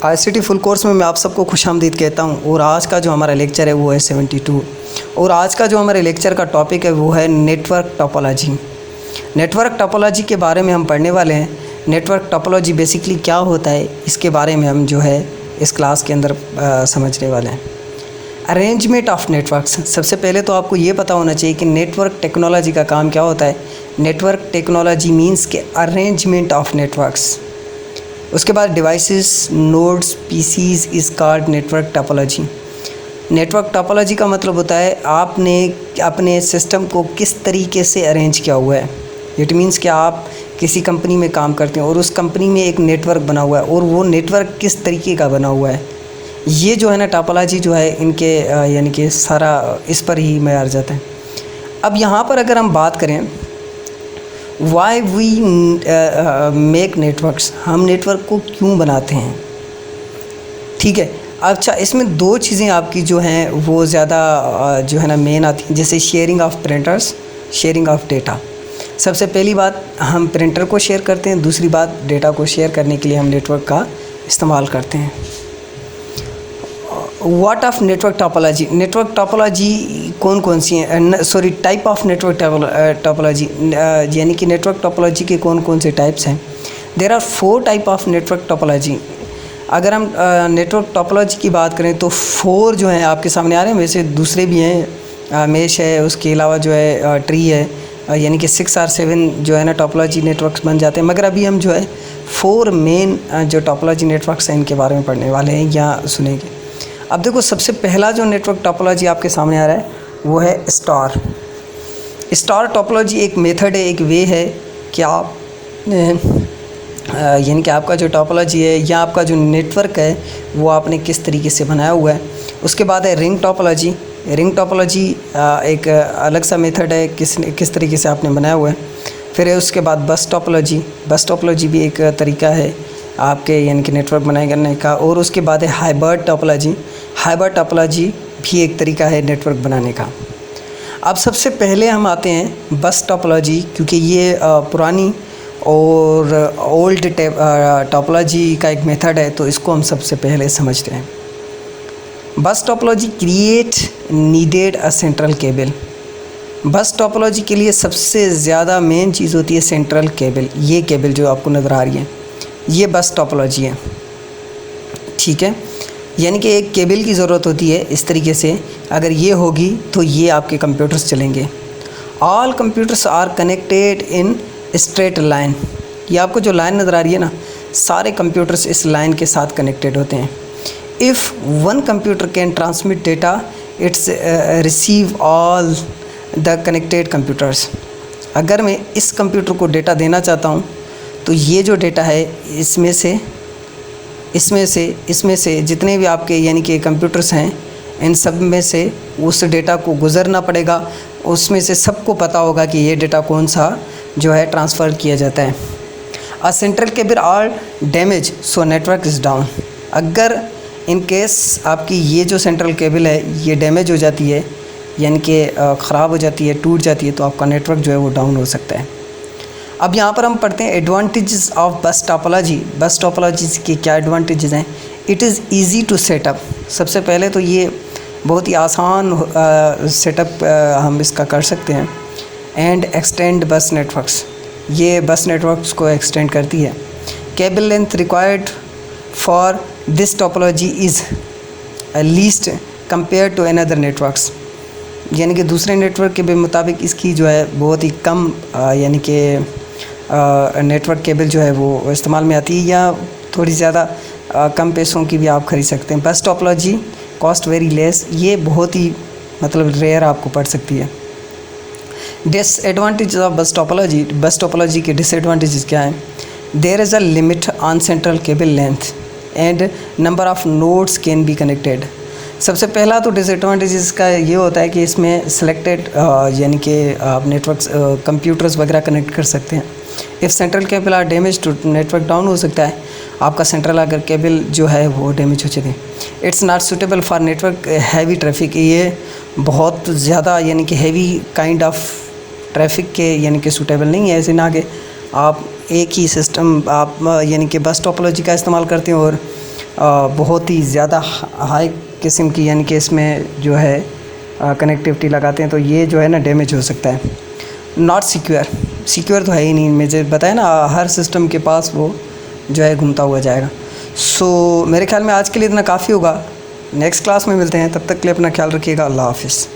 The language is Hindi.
ICT फुल कोर्स में मैं आप सबको खुशामदीद कहता हूं। और आज का जो हमारा लेक्चर है वो है 72। और आज का जो हमारे लेक्चर का टॉपिक है वो है नेटवर्क टोपोलॉजी। नेटवर्क टोपोलॉजी के बारे में हम पढ़ने वाले हैं। नेटवर्क टोपोलॉजी बेसिकली क्या होता है इसके बारे में हम जो है इस क्लास के अंदर समझने वाले हैं। अरेंजमेंट ऑफ नेटवर्क्स, सबसे पहले तो आपको ये पता होना चाहिए कि नेटवर्क टेक्नोलॉजी का काम क्या होता है। नेटवर्क टेक्नोलॉजी मींस के अरेंजमेंट ऑफ नेटवर्क्स। उसके बाद devices, nodes, PCs is called network topology. Network topology का मतलब होता है आपने अपने सिस्टम को किस तरीके से अरेंज किया हुआ है। इट मीन्स कि आप किसी कंपनी में काम करते हैं और उस कंपनी में एक नेटवर्क बना हुआ है और वो नेटवर्क किस तरीके का बना हुआ है। ये जो है ना टोपोलॉजी जो है इनके यानी कि सारा इस पर ही मैार जाता है। अब यहाँ पर अगर हम बात करें वाई वी मेक नेटवर्क्स, हम नेटवर्क को क्यों बनाते हैं, ठीक है। अच्छा, इसमें दो चीज़ें आपकी जो हैं वो ज़्यादा जो है ना मेन आती हैं, जैसे sharing of printers, sharing of data. सबसे पहली बात हम प्रिंटर को शेयर करते हैं, दूसरी बात डेटा को शेयर करने के लिए हम नेटवर्क का इस्तेमाल करते हैं। What of network topology, network topology कौन कौन सी हैं, sorry type of network topology, यानी कि नेटवर्क टोपोलॉजी के कौन कौन से टाइप्स हैं। There are 4 type of network topology. अगर हम नेटवर्क टोपोलॉजी की बात करें तो 4 जो हैं आपके सामने आ रहे हैं, वैसे दूसरे भी हैं, मेश है, उसके अलावा जो है ट्री है, यानी कि 6 और 7 जो है ना टोपोलॉजी नेटवर्क्स बन जाते हैं। मगर अभी हम जो है 4 मेन जो टोपोलॉजी नेटवर्क्स हैं इनके बारे में पढ़ने वाले हैं या सुनेंगे। अब देखो, सबसे पहला जो नेटवर्क टोपोलॉजी आपके सामने आ रहा है वो है स्टार। स्टार टोपोलॉजी एक मेथड है, एक वे है कि आप यानी कि आपका जो टोपोलॉजी है या आपका जो नेटवर्क है वो आपने किस तरीके से बनाया हुआ है। उसके बाद है रिंग टोपोलॉजी। रिंग टोपोलॉजी एक अलग सा मेथड है, किस तरीके से आपने बनाया हुआ है। फिर है उसके बाद बस टोपोलॉजी। बस टोपोलॉजी भी एक तरीका है आपके यानी कि नेटवर्क बनाए करने का। और उसके बाद है हाइब्रिड टोपोलॉजी। हाइब्रिड टोपोलॉजी भी एक तरीका है नेटवर्क बनाने का। अब सबसे पहले हम आते हैं बस टोपोलॉजी, क्योंकि ये पुरानी और ओल्ड टोपोलॉजी का एक मेथड है, तो इसको हम सबसे पहले समझते हैं। बस topology create needed a central cable. बस टोपोलॉजी के लिए सबसे ज़्यादा मेन चीज़ होती है सेंट्रल केबल। ये केबल जो आपको नज़र आ रही है ये बस टोपोलॉजी है, ठीक है। यानी कि एक केबल की ज़रूरत होती है इस तरीके से, अगर ये होगी तो ये आपके कंप्यूटर्स चलेंगे। All computers are connected in straight line. ये आपको जो लाइन नज़र आ रही है ना, सारे कंप्यूटर्स इस लाइन के साथ कनेक्टेड होते हैं। If one computer can transmit data it's receive all the connected computers. अगर मैं इस कंप्यूटर को डेटा देना चाहता हूँ तो ये जो डेटा है इसमें से जितने भी आपके यानी कि कंप्यूटर्स हैं इन सब में से उस डेटा को गुज़रना पड़ेगा। उसमें से सबको पता होगा कि ये डेटा कौन सा जो है ट्रांसफ़र किया जाता है। A central cable are damage so network is down. अगर इन केस आपकी ये जो सेंट्रल केबल है ये डैमेज हो जाती है, यानी कि ख़राब हो जाती है, टूट जाती है, तो आपका नेटवर्क जो है वो डाउन हो सकता है। अब यहाँ पर हम पढ़ते हैं advantages of bus topology. Bus topology के क्या एडवांटेजेस हैं। It is easy to set up. सबसे पहले तो ये बहुत ही आसान सेटअप हम इसका कर सकते हैं। एंड एक्सटेंड बस नेटवर्क्स, ये बस नेटवर्क्स को एक्सटेंड करती है। Cable length required for this topology is least compare to another networks. यानी कि दूसरे नेटवर्क के मुताबिक इसकी जो है बहुत ही कम यानी कि नेटवर्क केबल जो है वो इस्तेमाल में आती है, या थोड़ी ज़्यादा कम पैसों की भी आप ख़रीद सकते हैं। बस टोपोलॉजी कॉस्ट वेरी लेस, ये बहुत ही मतलब रेयर आपको पड़ सकती है। Disadvantage of bus topology, bus topology के डिसएडवांटेजेस क्या हैं। There is a limit on central cable length and number of nodes can be connected. सबसे पहला तो डिसएडवांटेज इसका ये होता है कि इसमें सिलेक्टेड यानी कि आप नेटवर्क्स कंप्यूटर्स वगैरह कनेक्ट कर सकते हैं। If central cable are damage तो नेटवर्क डाउन हो सकता है। आपका सेंट्रल अगर केबल जो है वो डैमेज हो जाती है। It's not suitable for network heavy traffic. ये बहुत ज़्यादा यानी कि हैवी काइंड ऑफ ट्रैफिक के यानी कि सूटेबल नहीं है। ऐसे ना कि आप एक ही सिस्टम आप यानी कि बस टोपोलॉजी का इस्तेमाल करते हैं और बहुत ही ज़्यादा हाई किस्म की, यानी कि इसमें जो है कनेक्टिविटी लगाते हैं तो ये जो है ना डैमेज हो सकता है। नॉट सिक्योर, सिक्योर तो है ही नहीं, मुझे बताया ना हर सिस्टम के पास वो जो है घूमता हुआ जाएगा। सो मेरे ख्याल में आज के लिए इतना काफ़ी होगा। नेक्स्ट क्लास में मिलते हैं, तब तक के लिए अपना ख्याल रखिएगा। अल्लाह हाफ़िज़।